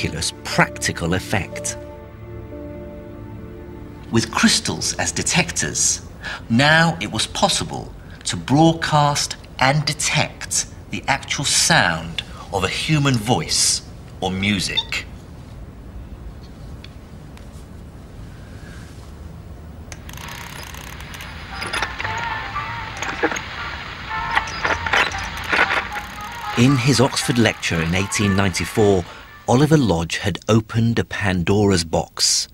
miraculous practical effect. With crystals as detectors, now it was possible to broadcast and detect the actual sound of a human voice or music. In his Oxford lecture in 1894, Oliver Lodge had opened a Pandora's box.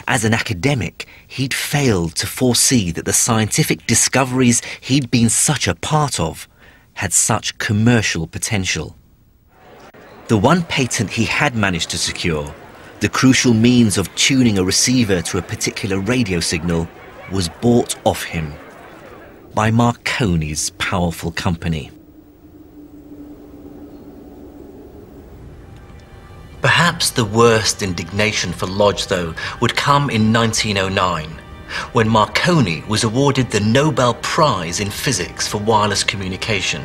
As an academic, he'd failed to foresee that the scientific discoveries he'd been such a part of had such commercial potential. The one patent he had managed to secure, the crucial means of tuning a receiver to a particular radio signal, was bought off him by Marconi's powerful company. Perhaps the worst indignation for Lodge, though, would come in 1909, when Marconi was awarded the Nobel Prize in Physics for wireless communication.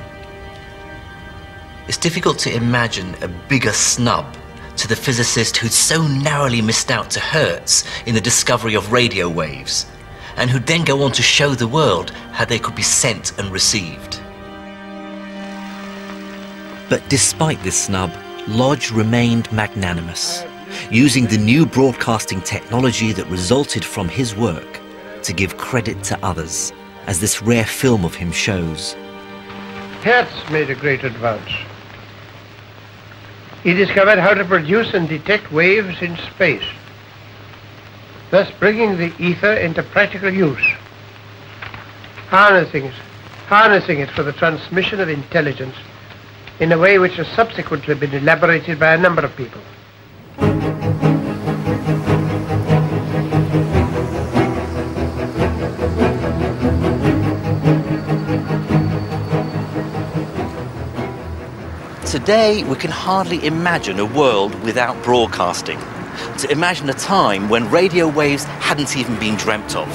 It's difficult to imagine a bigger snub to the physicist who'd so narrowly missed out to Hertz in the discovery of radio waves, and who'd then go on to show the world how they could be sent and received. But despite this snub, Lodge remained magnanimous, using the new broadcasting technology that resulted from his work to give credit to others, as this rare film of him shows. Hertz made a great advance. He discovered how to produce and detect waves in space, thus bringing the ether into practical use, harnessing it for the transmission of intelligence in a way which has subsequently been elaborated by a number of people. Today, we can hardly imagine a world without broadcasting. To imagine a time when radio waves hadn't even been dreamt of.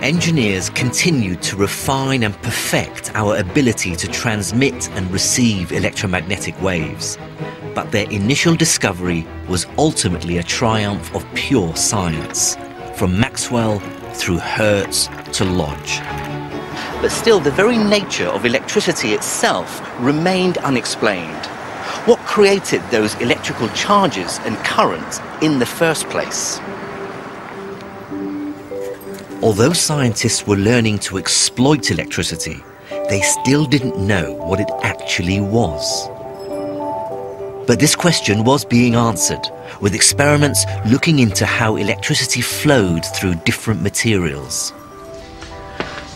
Engineers continued to refine and perfect our ability to transmit and receive electromagnetic waves. But their initial discovery was ultimately a triumph of pure science, from Maxwell through Hertz to Lodge. But still, the very nature of electricity itself remained unexplained. What created those electrical charges and currents in the first place? Although scientists were learning to exploit electricity, they still didn't know what it actually was. But this question was being answered, with experiments looking into how electricity flowed through different materials.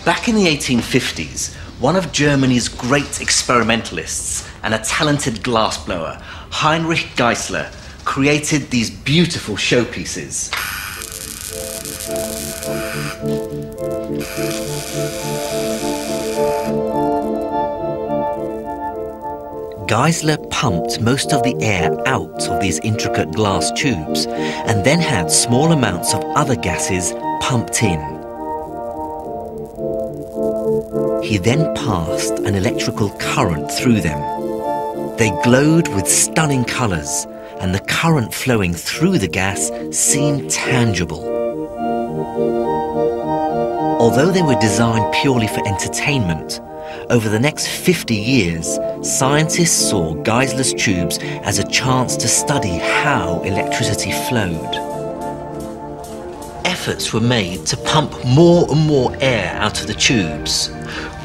Back in the 1850s, one of Germany's great experimentalists and a talented glassblower, Heinrich Geissler, created these beautiful showpieces. Geissler pumped most of the air out of these intricate glass tubes and then had small amounts of other gases pumped in. He then passed an electrical current through them. They glowed with stunning colours, and the current flowing through the gas seemed tangible. Although they were designed purely for entertainment, over the next 50 years, scientists saw Geissler's tubes as a chance to study how electricity flowed. Efforts were made to pump more and more air out of the tubes.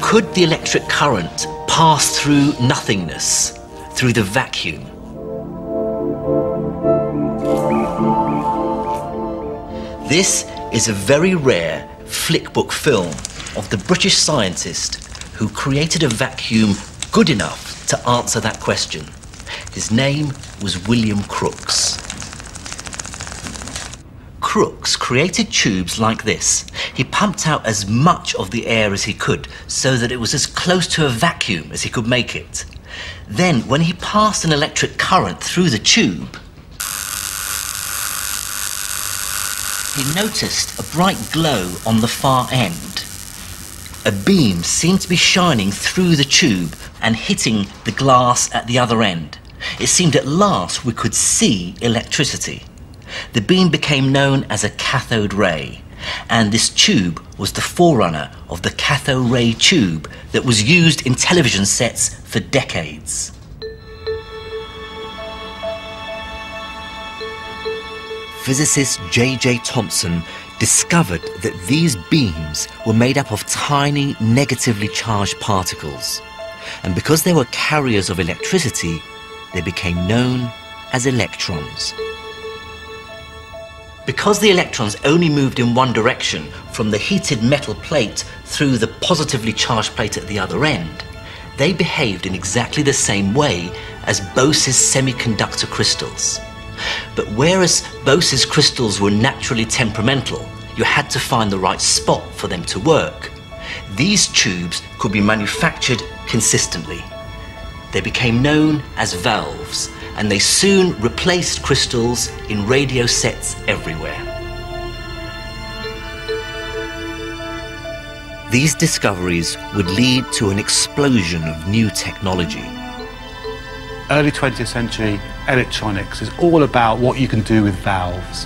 Could the electric current pass through nothingness, through the vacuum? This is a very rare flickbook film of the British scientist who created a vacuum good enough to answer that question. His name was William Crookes. Crookes created tubes like this. He pumped out as much of the air as he could so that it was as close to a vacuum as he could make it. Then, when he passed an electric current through the tube, he noticed a bright glow on the far end. A beam seemed to be shining through the tube and hitting the glass at the other end. it seemed at last we could see electricity. The beam became known as a cathode ray, and this tube was the forerunner of the cathode ray tube that was used in television sets for decades. Physicist J.J. Thomson discovered that these beams were made up of tiny negatively charged particles, and because they were carriers of electricity, they became known as electrons. Because the electrons only moved in one direction from the heated metal plate through the positively charged plate at the other end, they behaved in exactly the same way as Bose's semiconductor crystals. But whereas Bose's crystals were naturally temperamental, you had to find the right spot for them to work, these tubes could be manufactured consistently. They became known as valves, and they soon replaced crystals in radio sets everywhere. These discoveries would lead to an explosion of new technology. Early 20th century electronics is all about what you can do with valves.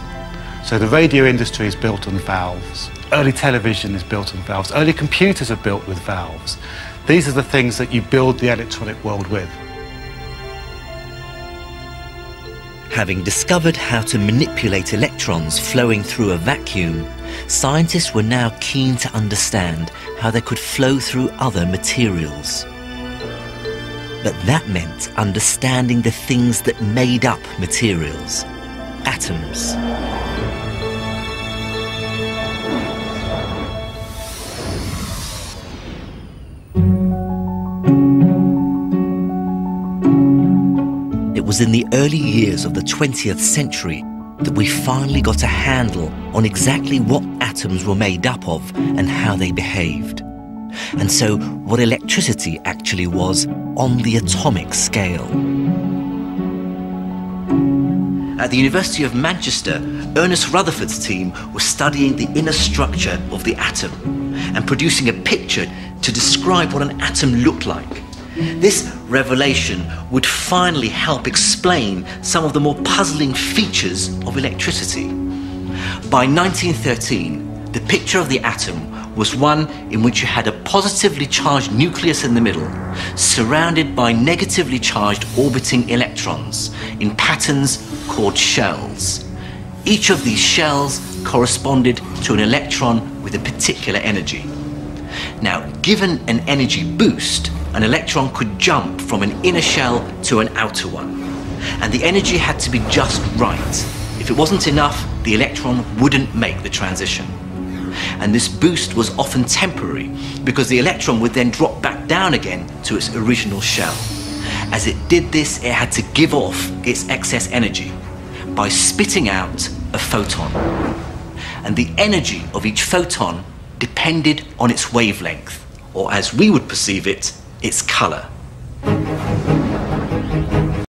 So the radio industry is built on valves. Early television is built on valves. Early computers are built with valves. These are the things that you build the electronic world with. Having discovered how to manipulate electrons flowing through a vacuum, scientists were now keen to understand how they could flow through other materials. But that meant understanding the things that made up materials, atoms. It was in the early years of the 20th century that we finally got a handle on exactly what atoms were made up of and how they behaved. And so what electricity actually was on the atomic scale. At the University of Manchester, Ernest Rutherford's team was studying the inner structure of the atom and producing a picture to describe what an atom looked like. This revelation would finally help explain some of the more puzzling features of electricity. By 1913, the picture of the atom was one in which you had a positively charged nucleus in the middle, surrounded by negatively charged orbiting electrons in patterns called shells. Each of these shells corresponded to an electron with a particular energy. Now, given an energy boost, an electron could jump from an inner shell to an outer one, and the energy had to be just right. If it wasn't enough, the electron wouldn't make the transition. And this boost was often temporary, because the electron would then drop back down again to its original shell. As it did this, it had to give off its excess energy by spitting out a photon. And the energy of each photon depended on its wavelength, or as we would perceive it, its color.